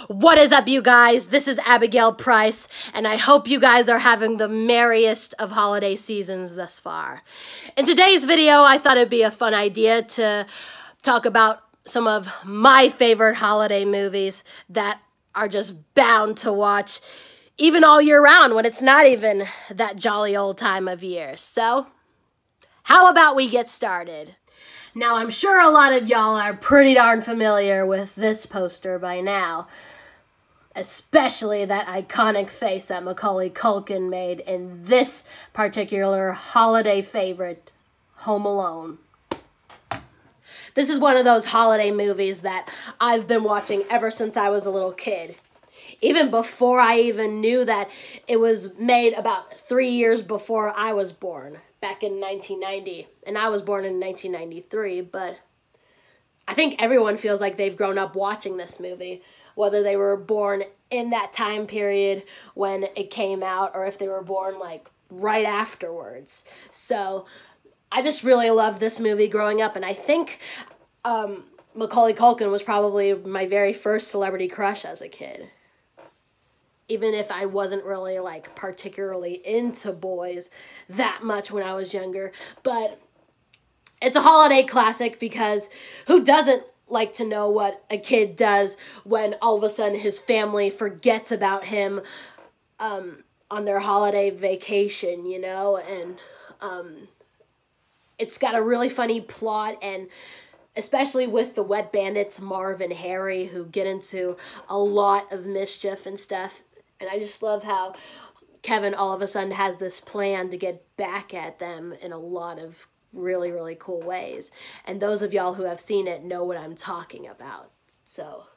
What is up, you guys? This is Abigail Price, and I hope you guys are having the merriest of holiday seasons thus far. In today's video, I thought it'd be a fun idea to talk about some of my favorite holiday movies that are just bound to watch even all year round when it's not even that jolly old time of year. So, how about we get started? Now, I'm sure a lot of y'all are pretty darn familiar with this poster by now. Especially that iconic face that Macaulay Culkin made in this particular holiday favorite, Home Alone. This is one of those holiday movies that I've been watching ever since I was a little kid. Even before I even knew that it was made about 3 years before I was born, back in 1990. And I was born in 1993, but I think everyone feels like they've grown up watching this movie, whether they were born in that time period when it came out or if they were born like right afterwards. So I just really loved this movie growing up, and I think Macaulay Culkin was probably my very first celebrity crush as a kid. Even if I wasn't really like particularly into boys that much when I was younger. But it's a holiday classic because who doesn't like to know what a kid does when all of a sudden his family forgets about him on their holiday vacation, you know? And it's got a really funny plot, and especially with the wet bandits, Marv and Harry, who get into a lot of mischief and stuff. And I just love how Kevin all of a sudden has this plan to get back at them in a lot of really, really cool ways. And those of y'all who have seen it know what I'm talking about. So,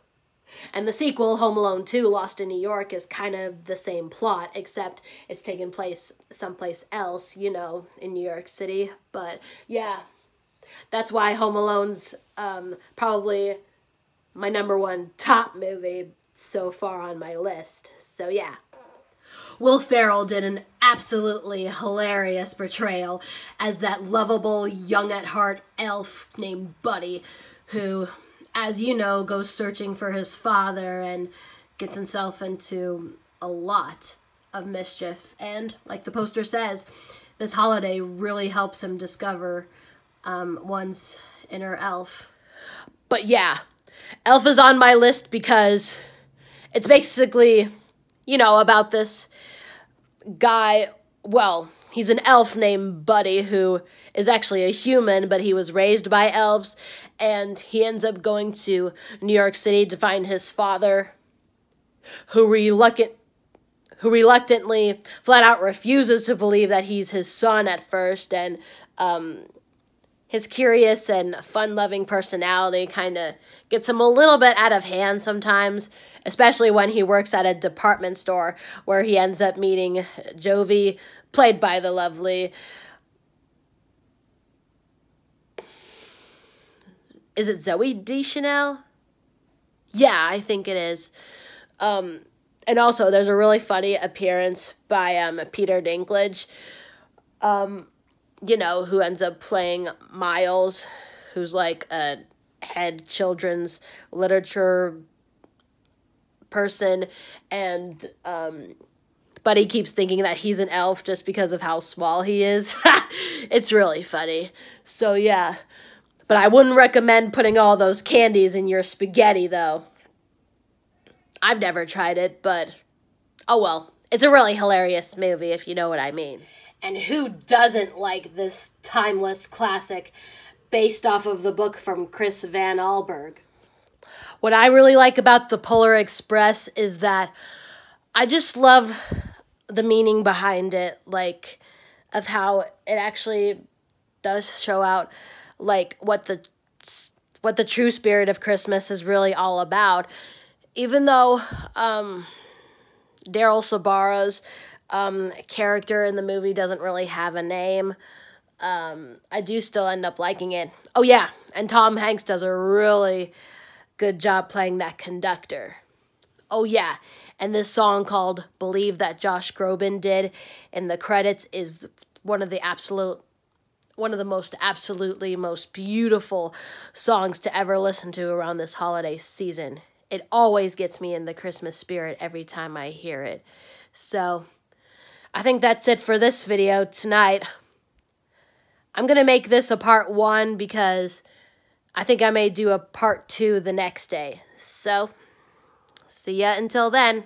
and the sequel, Home Alone 2, Lost in New York, is kind of the same plot, except it's taking place someplace else, you know, in New York City. But yeah, that's why Home Alone's probably my #1 top movie so far on my list. So yeah. Will Ferrell did an absolutely hilarious portrayal as that lovable, young-at-heart elf named Buddy, who, as you know, goes searching for his father and gets himself into a lot of mischief. And, like the poster says, this holiday really helps him discover one's inner elf. But yeah, Elf is on my list because it's basically, you know, about this guy. Well, he's an elf named Buddy who is actually a human, but he was raised by elves, and he ends up going to New York City to find his father, who reluctantly flat out refuses to believe that he's his son at first, and his curious and fun-loving personality kind of gets him a little bit out of hand sometimes, especially when he works at a department store where he ends up meeting Jovi, played by the lovely... Is it Zooey Deschanel? Yeah, I think it is. And also, there's a really funny appearance by Peter Dinklage, you know, who ends up playing Miles, who's like a head children's literature person, and Buddy keeps thinking that he's an elf just because of how small he is. It's really funny. So yeah, but I wouldn't recommend putting all those candies in your spaghetti, though. I've never tried it, but oh well. It's a really hilarious movie, if you know what I mean. And who doesn't like this timeless classic based off of the book from Chris Van Allsburg? What I really like about The Polar Express is that I just love the meaning behind it, like, of how it actually does show out, like, what the true spirit of Christmas is really all about. Even though Daryl Sabara's character in the movie doesn't really have a name, I do still end up liking it. Oh yeah, and Tom Hanks does a really good job playing that conductor. Oh yeah, and this song called Believe that Josh Groban did in the credits is one of the most beautiful songs to ever listen to around this holiday season. it always gets me in the Christmas spirit every time I hear it. So, I think that's it for this video tonight. I'm going to make this a part 1 because I think I may do a part 2 the next day. So, see ya until then.